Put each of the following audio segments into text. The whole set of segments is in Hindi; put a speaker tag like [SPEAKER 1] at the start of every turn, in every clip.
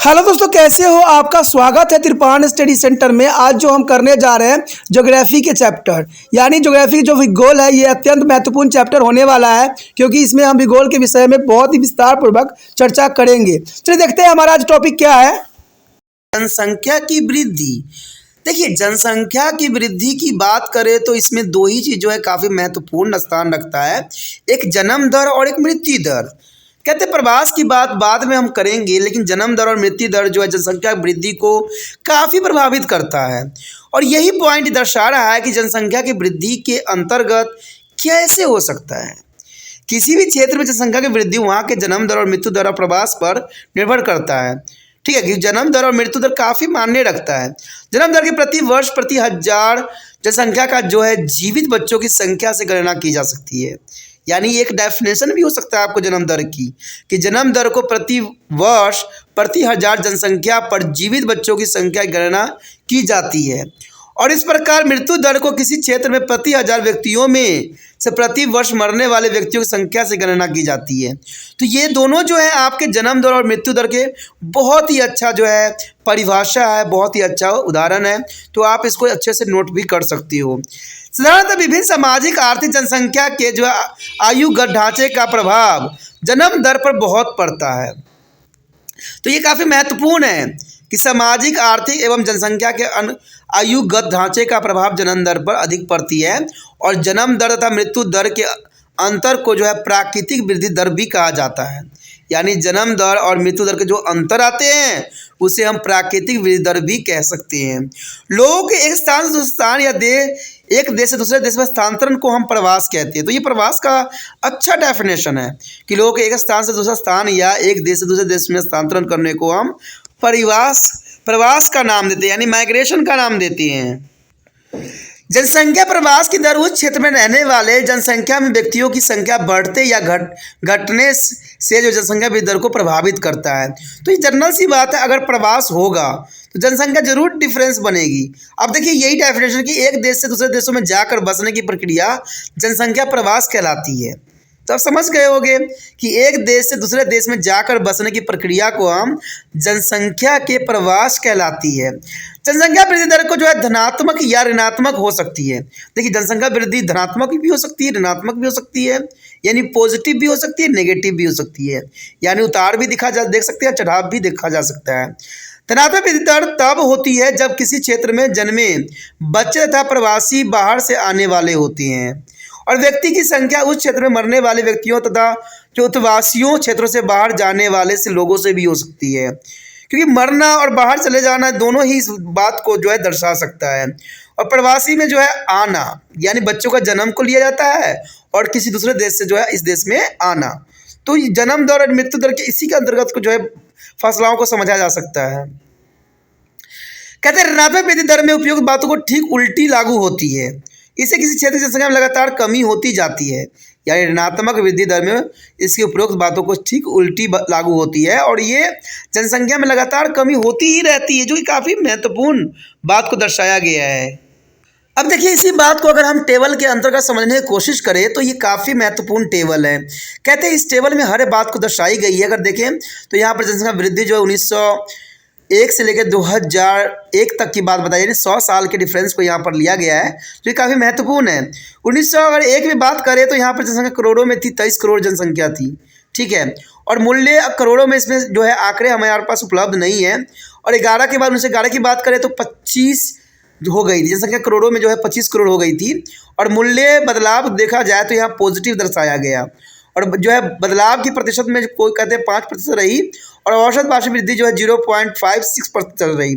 [SPEAKER 1] हेलो दोस्तों, कैसे हो? आपका स्वागत है त्रिपाण स्टडी सेंटर में। आज जो हम करने जा रहे हैं ज्योग्राफी के चैप्टर, यानी ज्योग्राफी जो भूगोल है, ये अत्यंत महत्वपूर्ण चैप्टर होने वाला है, क्योंकि इसमें हम भूगोल के विषय में बहुत ही विस्तार पूर्वक चर्चा करेंगे। चलिए देखते हैं हमारा आज टॉपिक क्या है।
[SPEAKER 2] जनसंख्या की वृद्धि। देखिए, जनसंख्या की वृद्धि की बात करें तो इसमें दो ही चीज़ जो है काफ़ी महत्वपूर्ण स्थान रखता है, एक जन्म दर और एक मृत्यु दर। कहते हैं प्रवास की बात बाद में हम करेंगे, लेकिन जन्म दर और मृत्यु दर जो है जनसंख्या वृद्धि को काफ़ी प्रभावित करता है। और यही पॉइंट दर्शा रहा है कि जनसंख्या की वृद्धि के अंतर्गत कैसे हो सकता है। किसी भी क्षेत्र में जनसंख्या की वृद्धि वहाँ के जन्म दर और मृत्यु दर और प्रवास पर निर्भर करता है। ठीक है कि जन्म दर और मृत्यु दर काफ़ी मायने रखता है। जन्म दर के प्रति वर्ष प्रति हजार जनसंख्या का जो है जीवित बच्चों की संख्या से गणना की जा सकती है। यानी एक डेफिनेशन भी हो सकता है आपको जन्म दर की, कि जन्म दर को प्रति वर्ष प्रति हजार जनसंख्या पर जीवित बच्चों की संख्या की गणना की जाती है। और इस प्रकार मृत्यु दर को किसी क्षेत्र में प्रति हजार व्यक्तियों में से प्रति वर्ष मरने वाले व्यक्तियों की संख्या से गणना की जाती है। तो ये दोनों जो है आपके जन्म दर और मृत्यु दर के बहुत ही अच्छा जो है परिभाषा है, बहुत ही अच्छा उदाहरण है। तो आप इसको अच्छे से नोट भी कर सकती हो। साधारणतः विभिन्न सामाजिक आर्थिक जनसंख्या के जो आयुगत ढांचे का प्रभाव जन्म दर पर बहुत पड़ता है। तो ये काफ़ी महत्वपूर्ण है कि सामाजिक आर्थिक एवं जनसंख्या के आयुगत ढांचे का प्रभाव जन्म दर पर अधिक पड़ती है। और जन्म दर तथा मृत्यु दर के अंतर को जो है प्राकृतिक वृद्धि दर भी कहा जाता है। यानी जन्म दर और मृत्यु दर के जो अंतर आते हैं उसे हम प्राकृतिक वृद्धि दर भी कह सकते हैं। लोगों के एक स्थान से दूसरे स्थान या एक देश से दूसरे देश में स्थानांतरण को हम प्रवास कहते हैं। तो ये प्रवास का अच्छा डेफिनेशन है कि लोगों के एक स्थान से दूसरा स्थान या एक देश से दूसरे देश में स्थानांतरण करने को हम प्रवास का नाम देते हैं, यानी माइग्रेशन का नाम देते हैं। जनसंख्या प्रवास की दर उस क्षेत्र में रहने वाले जनसंख्या में व्यक्तियों की संख्या बढ़ते या घटने से जो जनसंख्या वृद्धि दर को प्रभावित करता है। तो ये जनरल सी बात है, अगर प्रवास होगा तो जनसंख्या जरूर डिफरेंस बनेगी। अब देखिए यही डेफिनेशन कि एक देश से दूसरे देशों में जाकर बसने की प्रक्रिया जनसंख्या प्रवास कहलाती है। तो आप समझ गए होंगे कि एक देश से दूसरे देश में जाकर बसने की प्रक्रिया को हम जनसंख्या के प्रवास कहलाती है। जनसंख्या वृद्धि दर को जो है धनात्मक या ऋणात्मक हो सकती है। देखिए, जनसंख्या वृद्धि धनात्मक भी हो सकती है, ऋणात्मक भी हो सकती है, यानी पॉजिटिव भी हो सकती है, नेगेटिव भी हो सकती है। यानी उतार भी देख सकते हैं, चढ़ाव भी देखा जा सकता है। धनात्मक वृद्धि दर तब होती है जब किसी क्षेत्र में जन्मे बच्चे तथा प्रवासी बाहर से आने वाले होते हैं और व्यक्ति की संख्या उस क्षेत्र में मरने वाले व्यक्तियों तथा जो उत्वासियों क्षेत्रों से बाहर जाने वाले से लोगों से भी हो सकती है, क्योंकि मरना और बाहर चले जाना दोनों ही इस बात को जो है दर्शा सकता है। और प्रवासी में जो है आना, यानी बच्चों का जन्म को लिया जाता है और किसी दूसरे देश से जो है इस देश में आना। तो जन्म दर और मृत्यु दर के इसी के अंतर्गत को जो है फसलों को समझा जा सकता है। कहते हैं ऋणात्मक वृद्धि दर में उपयुक्त बातों को ठीक उल्टी लागू होती है। इससे किसी क्षेत्र की जनसंख्या में लगातार कमी होती जाती है। यानी ऋणात्मक वृद्धि दर में इसकी उपरोक्त बातों को ठीक उल्टी लागू होती है और ये जनसंख्या में लगातार कमी होती ही रहती है, जो कि काफ़ी महत्वपूर्ण बात को दर्शाया गया है। अब देखिए, इसी बात को अगर हम टेबल के अंतर्गत समझने की कोशिश करें तो ये काफ़ी महत्वपूर्ण टेबल है। कहते हैं इस टेबल में हर बात को दर्शाई गई है। अगर देखें तो यहाँ पर जनसंख्या वृद्धि जो है 1901 से लेकर 2001 तक की बात बताई, यानी 100 साल के डिफरेंस को यहाँ पर लिया गया है, जो ये काफ़ी महत्वपूर्ण है। 1901 में बात करें तो यहाँ पर जनसंख्या करोड़ों में थी, 23 करोड़ जनसंख्या थी। ठीक है, और मूल्य करोड़ों में इसमें जो है आंकड़े हमारे पास उपलब्ध नहीं है। और 11 के बाद 1911 की बात करें तो 25 हो गई थी जनसंख्या, करोड़ों में जो है 25 करोड़ हो गई थी। और मूल्य बदलाव देखा जाए तो यहाँ पॉजिटिव दर्शाया गया और जो है बदलाव की प्रतिशत में कोई कहते हैं 5% रही और औसत वार्षिक वृद्धि जो है 0.56% चल रही।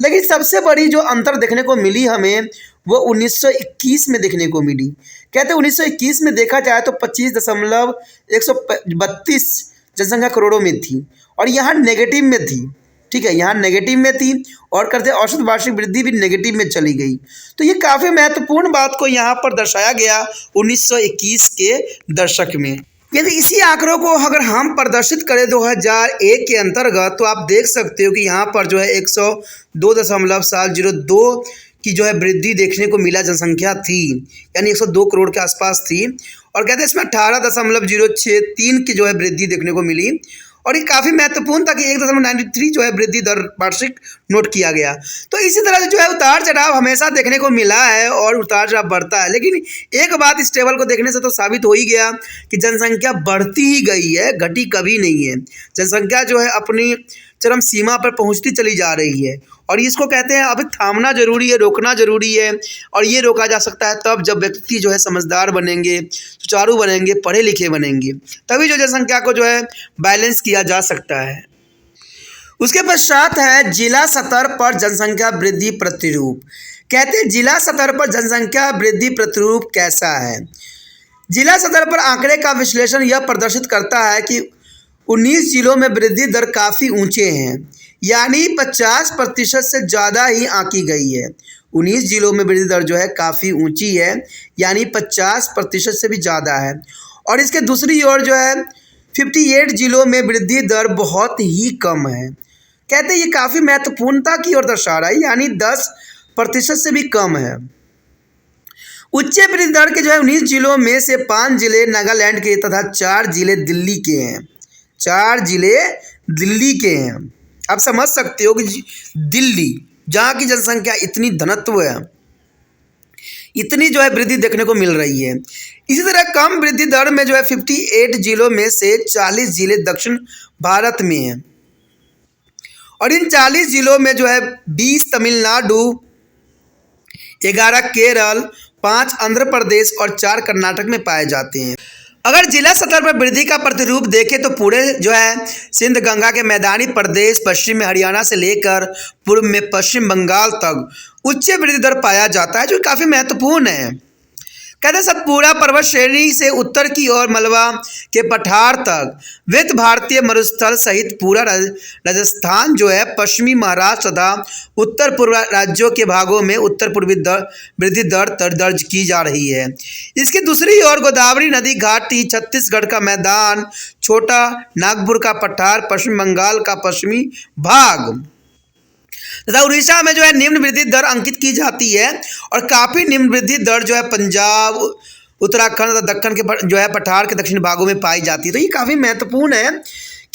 [SPEAKER 2] लेकिन सबसे बड़ी जो अंतर देखने को मिली हमें वो 1921 में देखने को मिली। कहते हैं 1921 में देखा जाए तो 25.132 जनसंख्या करोड़ों में थी और यहाँ नेगेटिव में थी। ठीक है, यहाँ नेगेटिव में थी और कहते हैं औसत वार्षिक वृद्धि भी नेगेटिव में चली गई। तो ये काफ़ी महत्वपूर्ण बात को यहाँ पर दर्शाया गया 1921 के दशक में। यदि इसी आंकड़ों को अगर हम प्रदर्शित करें 2001 के अंतर्गत तो आप देख सकते हो कि यहाँ पर जो है 102.02 की जो है वृद्धि देखने को मिला जनसंख्या थी, यानी 102 करोड़ के आसपास थी। और कहते हैं इसमें 18.063 की जो है वृद्धि देखने को मिली और ये काफ़ी महत्वपूर्ण था कि 1.93 जो है वृद्धि दर वार्षिक नोट किया गया। तो इसी तरह से जो है उतार चढ़ाव हमेशा देखने को मिला है और उतार चढ़ाव बढ़ता है, लेकिन एक बात इस टेबल को देखने से तो साबित हो ही गया कि जनसंख्या बढ़ती ही गई है, घटी कभी नहीं है। जनसंख्या जो है अपनी चरम सीमा पर पहुंचती चली जा रही है और इसको कहते हैं अभी थामना जरूरी है, रोकना जरूरी है। और ये रोका जा सकता है तब जब व्यक्ति जो है समझदार बनेंगे, सुचारू बनेंगे, पढ़े लिखे बनेंगे, तभी जो जनसंख्या को जो है बैलेंस किया जा सकता है। उसके पश्चात है जिला स्तर पर जनसंख्या वृद्धि प्रतिरूप। कहते हैं जिला स्तर पर जनसंख्या वृद्धि प्रतिरूप कैसा है। जिला स्तर पर आंकड़े का विश्लेषण यह प्रदर्शित करता है कि 19 जिलों में वृद्धि दर काफ़ी ऊंचे हैं, यानी 50% से ज़्यादा ही आंकी गई है। 19 जिलों में वृद्धि दर जो है काफ़ी ऊंची है, यानी 50% से भी ज़्यादा है। और इसके दूसरी ओर जो है 58 जिलों में वृद्धि दर बहुत ही कम है। कहते हैं ये काफ़ी महत्वपूर्णता की ओर दर्शा रहा है, यानी 10% से भी कम है। उच्च वृद्धि दर के जो है 19 जिलों में से 5 जिले नागालैंड के तथा 4 जिले दिल्ली के हैं। 4 जिले दिल्ली के हैं। आप समझ सकते हो कि दिल्ली जहाँ की जनसंख्या इतनी घनत्व है, इतनी जो है वृद्धि देखने को मिल रही है। इसी तरह कम वृद्धि दर में जो है 58 जिलों में से 40 जिले दक्षिण भारत में हैं और इन 40 जिलों में जो है 20 तमिलनाडु, 11 केरल, 5 आंध्र प्रदेश और 4 कर्नाटक में पाए जाते हैं। अगर जिला स्तर पर वृद्धि का प्रतिरूप देखें तो पूरे जो है सिंध गंगा के मैदानी प्रदेश, पश्चिम में हरियाणा से लेकर पूर्व में पश्चिम बंगाल तक उच्च वृद्धि दर पाया जाता है, जो काफ़ी महत्वपूर्ण है। कहते हैं सतपुड़ा पर्वत श्रेणी से उत्तर की ओर मलबा के पठार तक वित्त भारतीय मरुस्थल सहित पूरा राजस्थान जो है पश्चिमी महाराष्ट्र तथा उत्तर पूर्व राज्यों के भागों में उत्तर पूर्वी वृद्धि दर दर्ज की जा रही है। इसकी दूसरी ओर गोदावरी नदी घाटी, छत्तीसगढ़ का मैदान, छोटा नागपुर का पठार, पश्चिम बंगाल का पश्चिमी भाग तथा उड़ीसा में जो है निम्न वृद्धि दर अंकित की जाती है और काफ़ी निम्न वृद्धि दर जो है पंजाब, उत्तराखंड तथा दक्कन के जो है पठार के दक्षिण भागों में पाई जाती है। तो ये काफ़ी महत्वपूर्ण है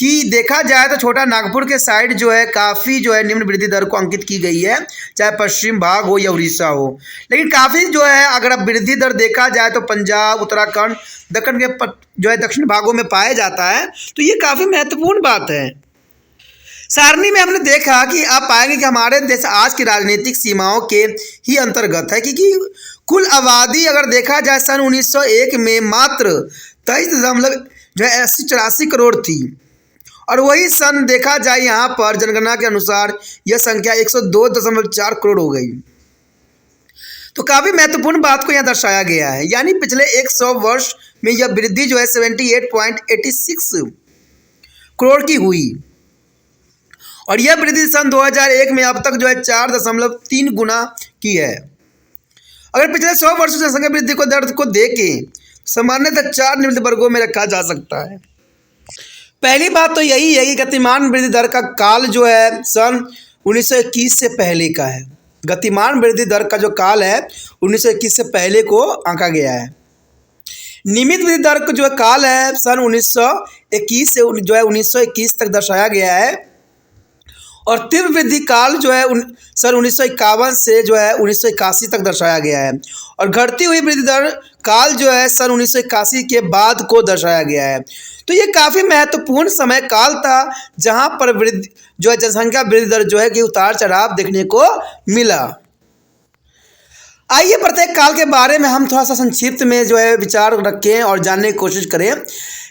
[SPEAKER 2] कि देखा जाए तो छोटा नागपुर के साइड जो है काफ़ी जो है निम्न वृद्धि दर को अंकित की गई है, चाहे पश्चिम भाग हो या उड़ीसा हो। लेकिन काफ़ी जो है अगर अब वृद्धि दर देखा जाए तो पंजाब, उत्तराखंड, दक्कन के जो है दक्षिण भागों में पाया जाता है। तो ये काफ़ी महत्वपूर्ण बात है। सारणी में हमने देखा कि आप पाएंगे कि हमारे देश आज की राजनीतिक सीमाओं के ही अंतर्गत है, क्योंकि कुल आबादी अगर देखा जाए सन 1901 में मात्र 23.84 करोड़ थी और वही सन देखा जाए यहाँ पर जनगणना के अनुसार यह संख्या 102.4 करोड़ हो गई। तो काफ़ी महत्वपूर्ण बात को यहाँ दर्शाया गया है, यानी पिछले 100 वर्ष में यह वृद्धि जो है 78.86 करोड़ की हुई और यह वृद्धि सन 2001 में अब तक जो है 4.3 गुना की है। अगर पिछले 100 वर्षों से जनसंख्या वृद्धि को दर को देखें सामान्यतः 4 निम्न वर्गों में रखा जा सकता है। पहली बात तो यही है कि गतिमान वृद्धि दर का काल जो है सन 1921 से पहले का है। गतिमान वृद्धि दर का जो काल है 1921 से पहले को आंका गया है। नियमित वृद्धि दर का जो काल है सन 1921 से जो है 1921 तक दर्शाया गया है और तीव्र वृद्धि काल जो है सन 1951 से जो है 1981 तक दर्शाया गया है और घटती हुई वृद्धि दर काल जो है सन 1981 के बाद को दर्शाया गया है। तो ये काफ़ी महत्वपूर्ण समय काल था जहां पर वृद्धि जो है जनसंख्या वृद्धि दर जो है कि उतार चढ़ाव देखने को मिला। आइए प्रत्येक काल के बारे में हम थोड़ा सा संक्षिप्त में जो है विचार रखें और जानने की कोशिश करें।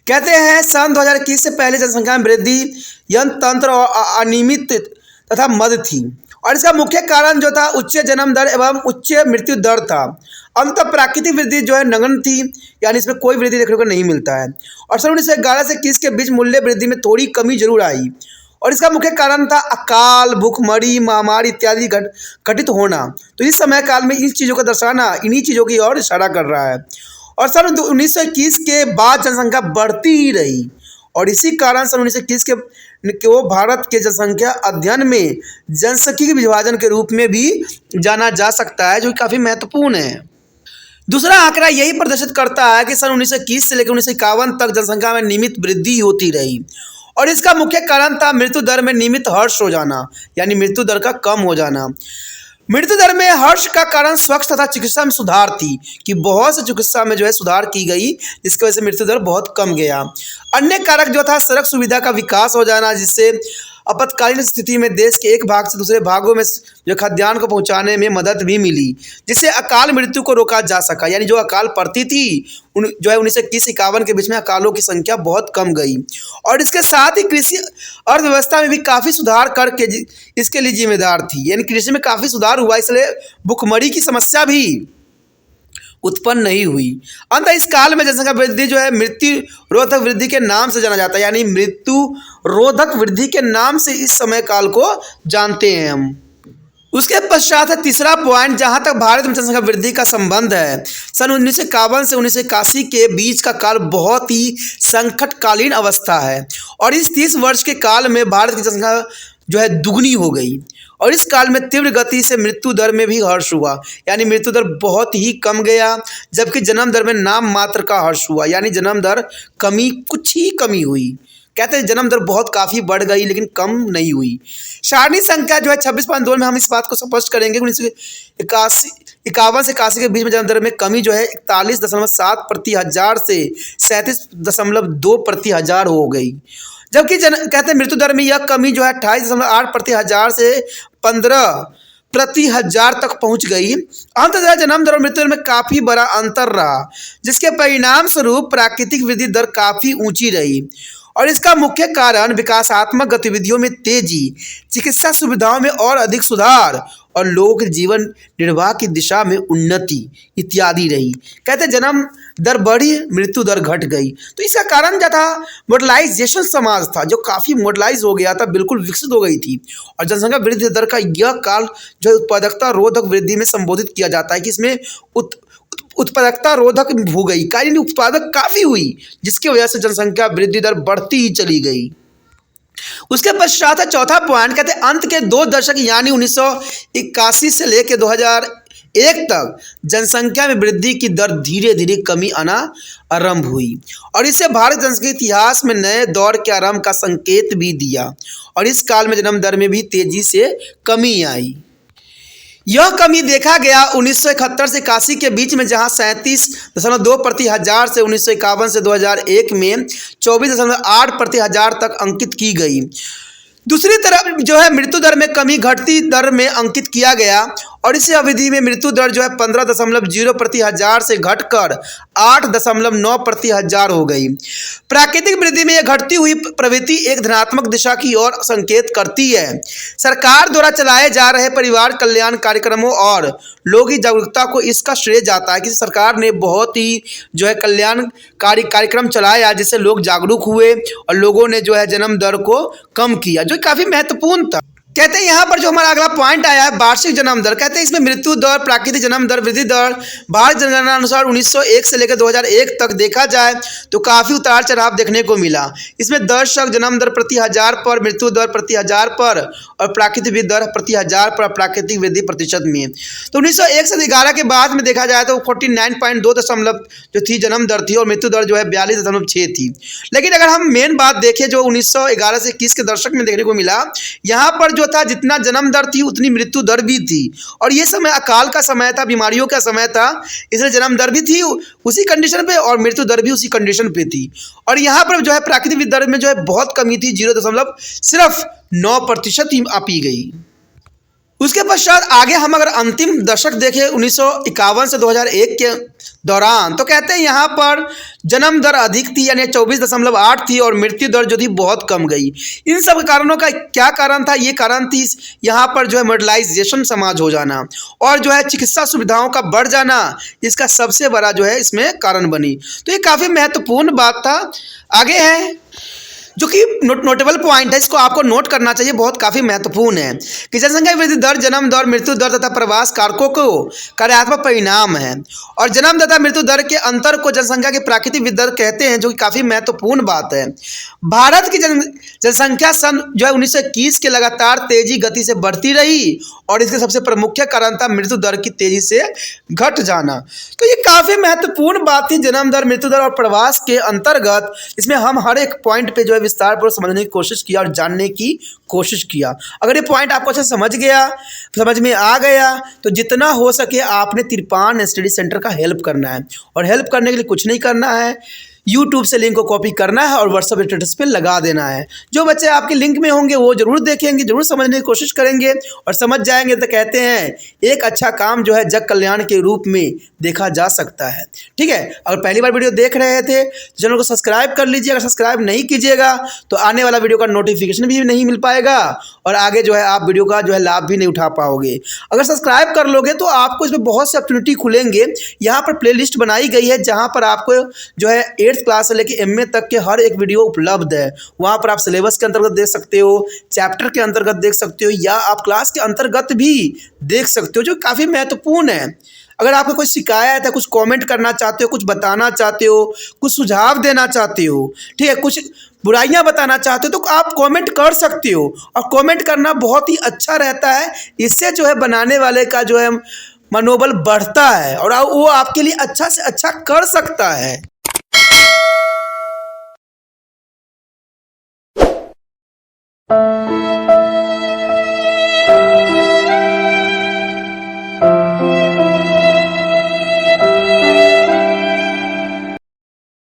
[SPEAKER 2] कहते हैं सन 2021 से पहले जनसंख्या में वृद्धि यंत्र और अनियमित तथा मद थी और इसका मुख्य कारण जो था उच्च जन्म दर एवं उच्च मृत्यु दर था। अंत प्राकृतिक वृद्धि जो है नगण्य थी, यानी इसमें कोई वृद्धि देखने को नहीं मिलता है और सन 1911 से 21 के बीच मूल्य वृद्धि में थोड़ी कमी जरूर आई और इसका मुख्य कारण था अकाल, भूखमरी, महामारी इत्यादि घटित होना। तो इस समय काल में इन चीज़ों को दर्शाना इन्हीं चीज़ों की ओर इशारा कर रहा है और सन 1921 के बाद जनसंख्या बढ़ती ही रही और इसी कारण सन 1921 के वो भारत के जनसंख्या अध्ययन में जनसांख्यिकी विभाजन के रूप में भी जाना जा सकता है, जो काफ़ी महत्वपूर्ण है। दूसरा आंकड़ा यही प्रदर्शित करता है कि सन 1921 से लेकर 1951 तक जनसंख्या में नियमित वृद्धि होती रही और इसका मुख्य कारण था मृत्यु दर में नियमित हर्ष हो जाना, यानी मृत्यु दर का कम हो जाना। मृत्यु दर में हर्ष का कारण स्वच्छता तथा चिकित्सा में सुधार थी कि बहुत से चिकित्सा में जो है सुधार की गई, जिसकी वजह से मृत्यु दर बहुत कम गया। अन्य कारक जो था सड़क सुविधा का विकास हो जाना, जिससे आपातकालीन स्थिति में देश के एक भाग से दूसरे भागों में जो खाद्यान्न को पहुंचाने में मदद भी मिली, जिससे अकाल मृत्यु को रोका जा सका। यानी जो अकाल पड़ती थी जो है 1921-51 के बीच में अकालों की संख्या बहुत कम गई। और इसके साथ ही कृषि अर्थव्यवस्था में भी काफ़ी सुधार करके इसके लिए जिम्मेदार थी, यानी कृषि में काफ़ी सुधार हुआ, इसलिए भुखमरी की समस्या भी उत्पन्न नहीं हुई। अंत इस काल में जनसंख्या वृद्धि जो है मृत्यु रोधक वृद्धि के नाम से जाना जाता है, यानी मृत्यु रोधक वृद्धि के नाम से इस समय काल को जानते हैं हम। उसके पश्चात है तीसरा पॉइंट, जहां तक भारत में जनसंख्या वृद्धि का संबंध है। सन 1951 से 1981 के बीच का काल बहुत ही संकटकालीन अवस्था है, और इस 30 वर्ष के काल में भारत की जनसंख्या जो है दुगनी हो गई। और इस काल में तीव्र गति से मृत्यु दर में भी हर्ष हुआ, यानी मृत्यु दर बहुत ही कम गया, जबकि जन्म दर में नाम मात्र का हर्ष हुआ, यानी जन्म दर कुछ ही कमी हुई। कहते हैं जन्म दर बहुत काफ़ी बढ़ गई लेकिन कम नहीं हुई। सारणी संख्या जो है 26.2 में हम इस बात को स्पष्ट करेंगे। 1951 से 81 के बीच में जन्म दर में कमी जो है 41.7 प्रति हजार से 37.2 प्रति हजार हो गई, जबकि कहते हैं मृत्यु दर में यह कमी जो है 28.8 प्रति हजार से 15 प्रति हजार तक पहुंच गई। अंततः जन्म दर और मृत्यु दर में काफ़ी बड़ा अंतर रहा, जिसके परिणाम स्वरूप प्राकृतिक वृद्धि दर काफ़ी ऊंची रही। और इसका मुख्य कारण विकासात्मक गतिविधियों में तेजी, चिकित्सा सुविधाओं में और अधिक सुधार और लोगों के जीवन निर्वाह की दिशा में उन्नति इत्यादि रही। कहते जन्म दर बढ़ी, मृत्यु दर घट गई। तो इसका कारण क्या था? मॉडर्नाइजेशन समाज था जो काफ़ी मॉडर्नाइज हो गया था, बिल्कुल विकसित हो गई थी। और जनसंख्या वृद्धि दर का यह काल जो है उत्पादकता रोधक वृद्धि में संबोधित किया जाता है कि इसमें उत्पादकता रोधक हो गई, यानी उत्पादक काफ़ी हुई, जिसकी वजह से जनसंख्या वृद्धि दर बढ़ती ही चली गई। उसके पश्चात है चौथा पॉइंट, कहते हैं अंत के 2 दशक यानी 1981 से लेकर 2001 तक जनसंख्या में वृद्धि की दर धीरे धीरे कमी आना आरंभ हुई, और इससे भारत जनसंख्या इतिहास में नए दौर के आरंभ का संकेत भी दिया। और इस काल में जन्म दर में भी तेजी से कमी आई। यह कमी देखा गया 1971 से 81 के बीच में, जहां 37.2 प्रति हजार से 1951 से 2001 में 24.8 प्रति हजार तक अंकित की गई। दूसरी तरफ जो है मृत्यु दर में कमी घटती दर में अंकित किया गया, और इसी अवधि में मृत्यु दर जो है 15.0 प्रति हजार से घटकर 8.9 प्रति हजार हो गई। प्राकृतिक वृद्धि में यह घटती हुई प्रवृत्ति एक धनात्मक दिशा की ओर संकेत करती है। सरकार द्वारा चलाए जा रहे परिवार कल्याण कार्यक्रमों और लोगों की जागरूकता को इसका श्रेय जाता है कि सरकार ने बहुत ही जो है कल्याणकारी कार्यक्रम चलाया, जिससे लोग जागरूक हुए और लोगों ने जो है जन्म दर को कम किया, जो काफ़ी महत्वपूर्ण था। कहते हैं यहाँ पर जो हमारा अगला पॉइंट आया है वार्षिक जन्म दर। कहते हैं इसमें मृत्यु दर, प्राकृतिक जन्म दर, वृद्धि दर भारत जनगणना अनुसार 1901 से लेकर 2001 तक देखा जाए तो काफ़ी उतार चढ़ाव देखने को मिला। इसमें दशक जन्म दर प्रति हजार पर, मृत्यु दर प्रति हजार पर और प्राकृतिक वृद्धि दर प्रति हजार पर प्राकृतिक वृद्धि प्रतिशत में। तो 1901 से 11 के बाद में देखा जाए तो 49.2 दशमलव जो थी जन्म दर थी, और मृत्यु दर जो है 42.6 थी। लेकिन अगर हम मेन बात देखें जो 1911 से 21 के दशक में देखने को मिला, यहाँ पर था जितना जन्म दर थी उतनी मृत्यु दर भी थी, और ये समय अकाल का समय था, बीमारियों का समय था, इसलिए जन्म दर भी थी उसी कंडीशन पे और मृत्यु दर भी उसी कंडीशन पे थी। और यहाँ पर जो है प्राकृतिक दर में जो है बहुत कमी थी, 0.9% ही आपी गई। उसके पश्चात आगे हम अगर अंतिम दशक देखें 1951 से 2001 के दौरान, तो कहते हैं यहाँ पर जन्म दर अधिक थी, यानी 24.8 थी, और मृत्यु दर जो थी बहुत कम गई। इन सब कारणों का क्या कारण था? ये कारण थी यहाँ पर जो है मॉडर्नाइजेशन समाज हो जाना और जो है चिकित्सा सुविधाओं का बढ़ जाना, इसका सबसे बड़ा जो है इसमें कारण बनी। तो ये काफ़ी महत्वपूर्ण बात था। आगे है जो कि नोटेबल पॉइंट है, इसको आपको नोट करना चाहिए, बहुत काफ़ी महत्वपूर्ण है कि जनसंख्या वृद्धि दर, जन्म दर, मृत्यु दर तथा प्रवास कारकों को कार्यात्मक परिणाम है, और जन्म तथा मृत्यु दर के अंतर को जनसंख्या की प्राकृतिक वृद्धि दर कहते हैं, जो कि काफ़ी महत्वपूर्ण बात है। भारत की जनसंख्या सन जो है 1921 के लगातार तेजी गति से बढ़ती रही, और इसके सबसे प्रमुख कारण था मृत्यु दर की तेजी से घट जाना। तो ये काफ़ी महत्वपूर्ण बात थी, जन्म दर, मृत्यु दर और प्रवास के अंतर्गत। इसमें हम हर एक पॉइंट पे जो है विस्तार पर समझने की कोशिश किया और जानने की कोशिश किया। अगर ये पॉइंट आपको अच्छा समझ में आ गया तो जितना हो सके आपने तिरपान स्टडी सेंटर का हेल्प करना है, और हेल्प करने के लिए कुछ नहीं करना है, यूट्यूब से लिंक को कॉपी करना है और व्हाट्सएप स्टेटस पे लगा देना है। जो बच्चे आपके लिंक में होंगे वो जरूर देखेंगे, जरूर समझने की कोशिश करेंगे और समझ जाएंगे तो कहते हैं एक अच्छा काम जो है जग कल्याण के रूप में देखा जा सकता है। ठीक है, अगर पहली बार वीडियो देख रहे थे तो चैनल को सब्सक्राइब कर लीजिए। अगर सब्सक्राइब नहीं कीजिएगा तो आने वाला वीडियो का नोटिफिकेशन भी नहीं मिल पाएगा और आगे जो है आप वीडियो का जो है लाभ भी नहीं उठा पाओगे। अगर सब्सक्राइब कर लोगे तो आपको इसमें बहुत से अपॉर्चुनिटी खुलेंगे। यहाँ पर प्लेलिस्ट बनाई गई है जहाँ पर आपको जो है 8th क्लास से लेकर MA तक के हर एक वीडियो उपलब्ध है। वहाँ पर आप सिलेबस के अंतर्गत देख सकते हो, चैप्टर के अंतर्गत देख सकते हो, या आप क्लास के अंतर्गत भी देख सकते हो, जो काफ़ी महत्वपूर्ण है। अगर आपको कोई शिकायत है, कुछ कमेंट करना चाहते हो, कुछ बताना चाहते हो, कुछ सुझाव देना चाहते हो, ठीक है, कुछ बुराइयां बताना चाहते हो तो आप कमेंट कर सकते हो। और कमेंट करना बहुत ही अच्छा रहता है, इससे जो है बनाने वाले का जो है मनोबल बढ़ता है और वो आपके लिए अच्छा से अच्छा कर सकता है।